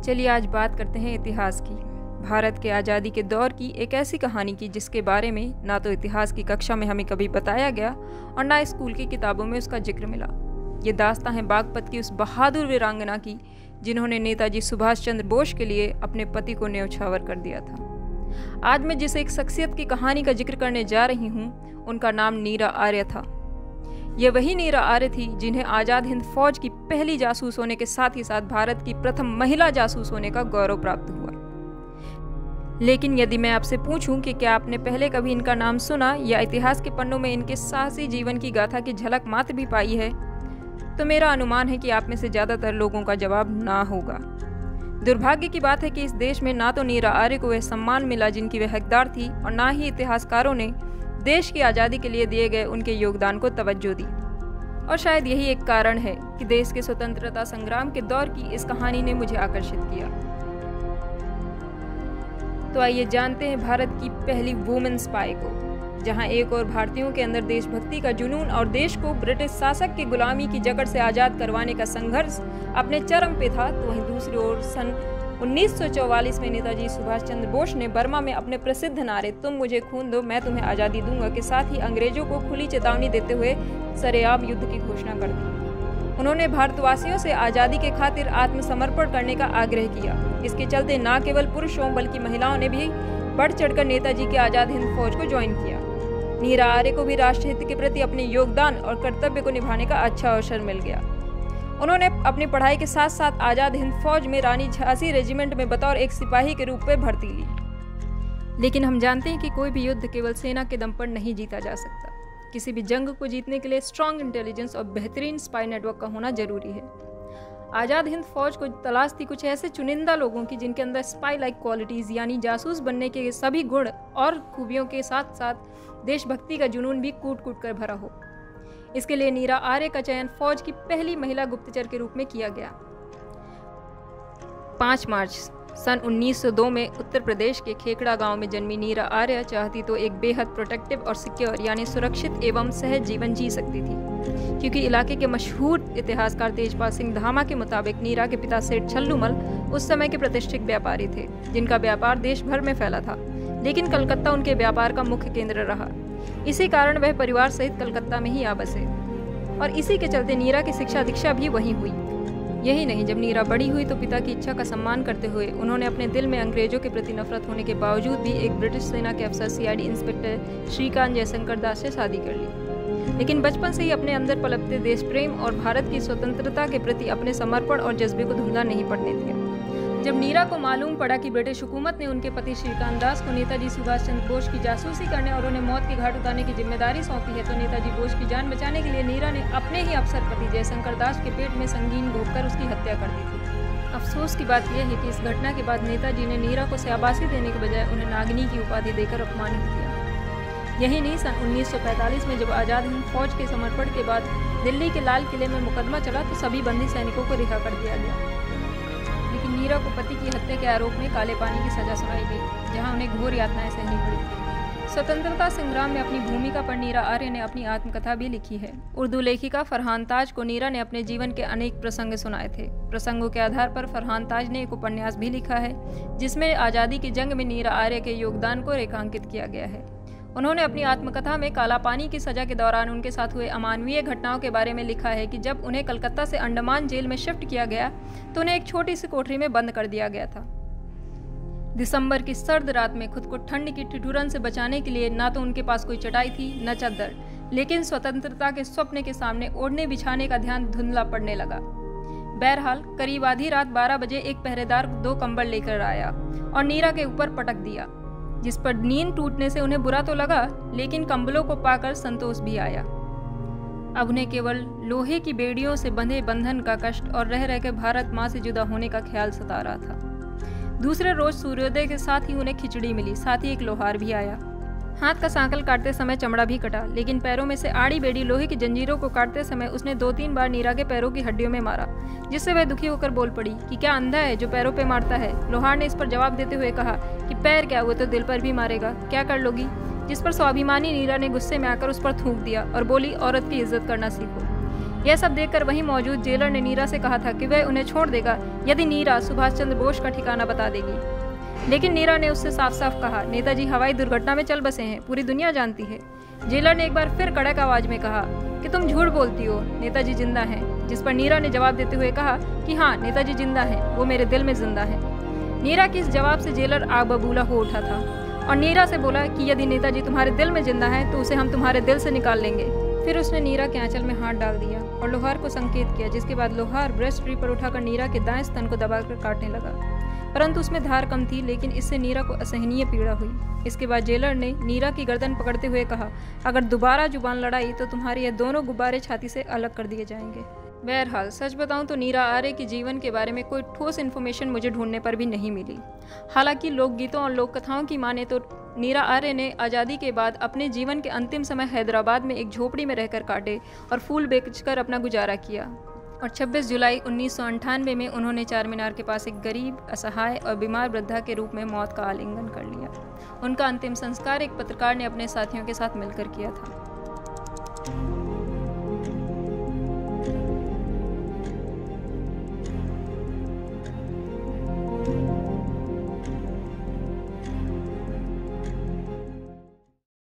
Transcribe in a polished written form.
चलिए आज बात करते हैं इतिहास की। भारत के आज़ादी के दौर की एक ऐसी कहानी की जिसके बारे में ना तो इतिहास की कक्षा में हमें कभी बताया गया और ना स्कूल की किताबों में उसका जिक्र मिला। ये दास्तां है बागपत की उस बहादुर वीरांगना की जिन्होंने नेताजी सुभाष चंद्र बोस के लिए अपने पति को न्यौछावर कर दिया था। आज मैं जिस एक शख्सियत की कहानी का जिक्र करने जा रही हूँ उनका नाम नीरा आर्य था। यह वही नीरा आर्य थी जिन्हें आज़ाद हिंद फौज की पहली जासूस होने के साथ ही साथ भारत की प्रथम महिला जासूस होने का गौरव प्राप्त हुआ। लेकिन यदि मैं आपसे पूछूं कि क्या आपने पहले कभी इनका नाम सुना या इतिहास के पन्नों में इनके साहसी जीवन की गाथा की झलक मात्र भी पाई है, तो मेरा अनुमान है कि आप में से ज़्यादातर लोगों का जवाब ना होगा। दुर्भाग्य की बात है कि इस देश में ना तो नीरा आर्य को वह सम्मान मिला जिनकी वह हकदार थी और ना ही इतिहासकारों ने देश की आज़ादी के लिए दिए गए उनके योगदान को तवज्जो दी। और शायद यही एक कारण है कि देश के स्वतंत्रता संग्राम के दौर की इस कहानी ने मुझे आकर्षित किया। तो आइए जानते हैं भारत की पहली वुमेन स्पाई को। जहां एक और भारतीयों के अंदर देशभक्ति का जुनून और देश को ब्रिटिश शासक की गुलामी की जकड़ से आज़ाद करवाने का संघर्ष अपने चरम पे था, तो वहीं दूसरी ओर सन 1944 में नेताजी सुभाष चंद्र बोस ने बर्मा में अपने प्रसिद्ध नारे "तुम मुझे खून दो मैं तुम्हें आज़ादी दूंगा" के साथ ही अंग्रेजों को खुली चेतावनी देते हुए सरेआम युद्ध की घोषणा कर दी। उन्होंने भारतवासियों से आज़ादी के खातिर आत्मसमर्पण करने का आग्रह किया। इसके चलते न केवल पुरुषों बल्कि महिलाओं ने भी बढ़ चढ़कर नेताजी के आज़ाद हिंद फौज को ज्वाइन किया। नीरा आर्य को भी राष्ट्रहित के प्रति अपने योगदान और कर्तव्य को निभाने का अच्छा अवसर मिल गया। उन्होंने अपनी पढ़ाई के साथ साथ आज़ाद हिंद फौज में रानी झांसी रेजिमेंट में बतौर एक सिपाही के रूप में भर्ती ली। लेकिन हम जानते हैं कि कोई भी युद्ध केवल सेना के दम पर नहीं जीता जा सकता। किसी भी जंग को जीतने के लिए स्ट्रॉन्ग इंटेलिजेंस और बेहतरीन स्पाई नेटवर्क का होना जरूरी है। आज़ाद हिंद फौज को तलाश थी कुछ ऐसे चुनिंदा लोगों की जिनके अंदर स्पाई लाइक क्वालिटीज़ यानी जासूस बनने के सभी गुण और खूबियों के साथ साथ देशभक्ति का जुनून भी कूट कूट कर भरा हो। इसके लिए नीरा आर्य का चयन फौज की पहली महिला गुप्तचर के रूप में किया गया। 5 मार्च सन 1902 में उत्तर प्रदेश के खेखड़ा गांव में जन्मी नीरा आर्य चाहती तो एक बेहद प्रोटेक्टिव और सिक्योर यानी सुरक्षित एवं सहज जीवन जी सकती थी, क्योंकि इलाके के मशहूर इतिहासकार तेजपाल सिंह धामा के मुताबिक नीरा के पिता सेठ छल्लूमल उस समय के प्रतिष्ठित व्यापारी थे जिनका व्यापार देश भर में फैला था, लेकिन कलकत्ता उनके व्यापार का मुख्य केंद्र रहा। इसी कारण वह परिवार सहित कलकत्ता में ही आ बसे और इसी के चलते नीरा की शिक्षा दीक्षा भी वहीं हुई। यही नहीं, जब नीरा बड़ी हुई तो पिता की इच्छा का सम्मान करते हुए उन्होंने अपने दिल में अंग्रेजों के प्रति नफरत होने के बावजूद भी एक ब्रिटिश सेना के अफसर सीआईडी इंस्पेक्टर श्रीकांत जयशंकर दास से शादी कर ली। लेकिन बचपन से ही अपने अंदर पलकते देश प्रेम और भारत की स्वतंत्रता के प्रति अपने समर्पण और जज्बे को धुंधला नहीं पड़ने दिया। जब नीरा को मालूम पड़ा कि ब्रिटिश हुकूमत ने उनके पति श्रीकांत दास को नेताजी सुभाष चंद्र बोस की जासूसी करने और उन्हें मौत के घाट उतारने की जिम्मेदारी सौंपी है, तो नेताजी बोस की जान बचाने के लिए नीरा ने अपने ही अफसर पति जयशंकर दास के पेट में संगीन घोंपकर उसकी हत्या कर दी थी। अफसोस की बात यह है कि इस घटना के बाद नेताजी ने नीरा को शाबाशी देने के बजाय उन्हें नागिनी की उपाधि देकर अपमानित किया। यही नहीं, सन 1945 में जब आज़ाद हिंद फौज के समर्पण के बाद दिल्ली के लाल किले में मुकदमा चला तो सभी बंदी सैनिकों को रिहा कर दिया गया। लेकिन नीरा को पति की हत्या के आरोप में काले पानी की सजा सुनाई गई, जहां उन्हें घोर यातनाएं सहनी पड़ी। स्वतंत्रता संग्राम में अपनी भूमिका पर नीरा आर्य ने अपनी आत्मकथा भी लिखी है। उर्दू लेखिका फरहान ताज को नीरा ने अपने जीवन के अनेक प्रसंग सुनाए थे। प्रसंगों के आधार पर फरहान ताज ने एक उपन्यास भी लिखा है जिसमें आज़ादी की जंग में नीरा आर्य के योगदान को रेखांकित किया गया है। उन्होंने अपनी आत्मकथा में काला पानी की सजा के दौरान उनके साथ हुए अमानवीय घटनाओं के बारे में लिखा है कि जब उन्हें कलकत्ता से अंडमान जेल में शिफ्ट किया गया तो उन्हें एक छोटी सी कोठरी में बंद कर दिया गया था। दिसंबर की सर्द रात में खुद को ठंड की ठिठुरन से बचाने के लिए ना तो उनके पास कोई चटाई थी न चादर, लेकिन स्वतंत्रता के स्वप्न के सामने ओढ़ने बिछाने का ध्यान धुंधला पड़ने लगा। बहरहाल करीब आधी रात 12 बजे एक पहरेदार 2 कंबल लेकर आया और नीरा के ऊपर पटक दिया, जिस पर नींद टूटने से उन्हें बुरा तो लगा लेकिन कंबलों को पाकर संतोष भी आया। अब उन्हें केवल लोहे की बेड़ियों से बंधे बंधन का कष्ट और रह रह के भारत माँ से जुदा होने का ख्याल सता रहा था। दूसरे रोज सूर्योदय के साथ ही उन्हें खिचड़ी मिली, साथ ही एक लोहार भी आया। हाथ का सांकल काटते समय चमड़ा भी कटा, लेकिन पैरों में से आड़ी बेड़ी लोहे की जंजीरों को काटते समय उसने 2-3 बार नीरा के पैरों की हड्डियों में मारा, जिससे वह दुखी होकर बोल पड़ी कि क्या अंधा है जो पैरों पे मारता है। लोहार ने इस पर जवाब देते हुए कहा कि पैर क्या हुए तो दिल पर भी मारेगा, क्या कर लोगी। जिस पर स्वाभिमानी नीरा ने गुस्से में आकर उस पर थूक दिया और बोली, औरत की इज्जत करना सीखो। यह सब देखकर वहीं मौजूद जेलर ने नीरा से कहा था कि वह उन्हें छोड़ देगा यदि नीरा सुभाष चंद्र बोस का ठिकाना बता देगी। लेकिन नीरा ने उससे साफ साफ कहा, नेताजी हवाई दुर्घटना में चल बसे हैं, पूरी दुनिया जानती है। जेलर ने एक बार फिर कड़क आवाज में कहा कि तुम झूठ बोलती हो, नेताजी जिंदा हैं। जिस पर नीरा ने जवाब देते हुए कहा कि हाँ, नेताजी जिंदा हैं, वो मेरे दिल में जिंदा है। नीरा के इस जवाब से जेलर आग बबूला हो उठा था और नीरा से बोला कि यदि नेताजी तुम्हारे दिल में जिंदा है तो उसे हम तुम्हारे दिल से निकाल लेंगे। फिर उसने नीरा के आंचल में हाथ डाल दिया और लोहार को संकेत किया, जिसके बाद लोहार ब्रेस्ट ट्री पर उठाकर नीरा के दाएं स्तन को दबाकर काटने लगा, परंतु उसमें धार कम थी, लेकिन इससे नीरा को असहनीय पीड़ा हुई। इसके बाद जेलर ने नीरा की गर्दन पकड़ते हुए कहा, अगर दोबारा जुबान लड़ाई तो तुम्हारे ये दोनों गुब्बारे छाती से अलग कर दिए जाएंगे। बहरहाल सच बताऊं तो नीरा आर्य के जीवन के बारे में कोई ठोस इन्फॉर्मेशन मुझे ढूंढने पर भी नहीं मिली। हालांकि लोकगीतों और लोक कथाओं की माने तो नीरा आर्य ने आज़ादी के बाद अपने जीवन के अंतिम समय हैदराबाद में एक झोपड़ी में रहकर काटे और फूल बेचकर अपना गुजारा किया। और 26 जुलाई 1998 में उन्होंने चार मीनार के पास एक गरीब, असहाय और बीमार वृद्धा के रूप में मौत का आलिंगन कर लिया। उनका अंतिम संस्कार एक पत्रकार ने अपने साथियों के साथ मिलकर किया था।